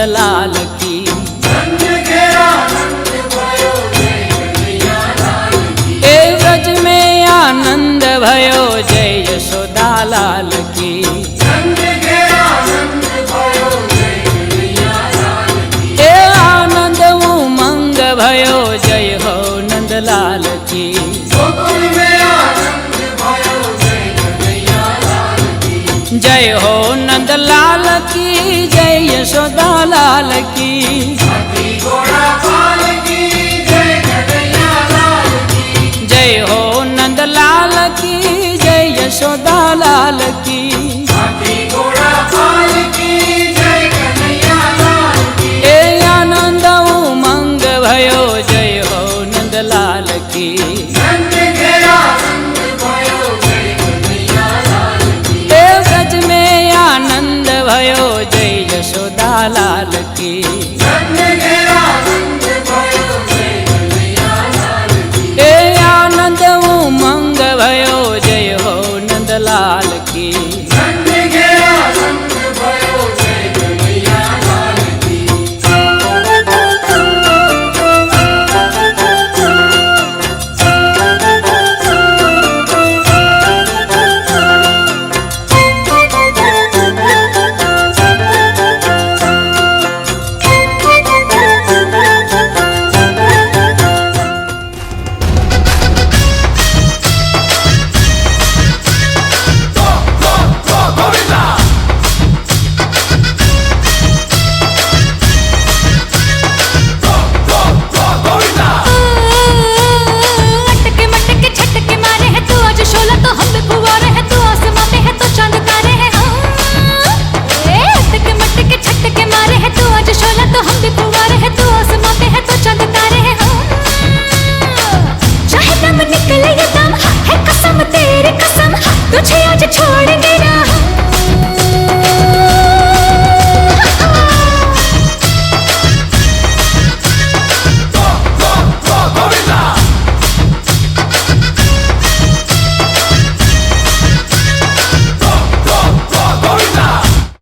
नंदलाल की। ए व्रज में आनंद भयो जय यशोदा लाल की। ए आनंद उमंग भयो जय हो नंदलाल की। जय हो नंदलाल की जय यशोदा लाल की। जय हो नंदलाल की जय यशोदा लाल की। ए आनंद उमंग भयो जय हो नंदलाल की। ए व्रज में आनंद भयो जय यशोदा लाल की। ए आनंद उमंग भयो जय हो नंदलाल की। तुझे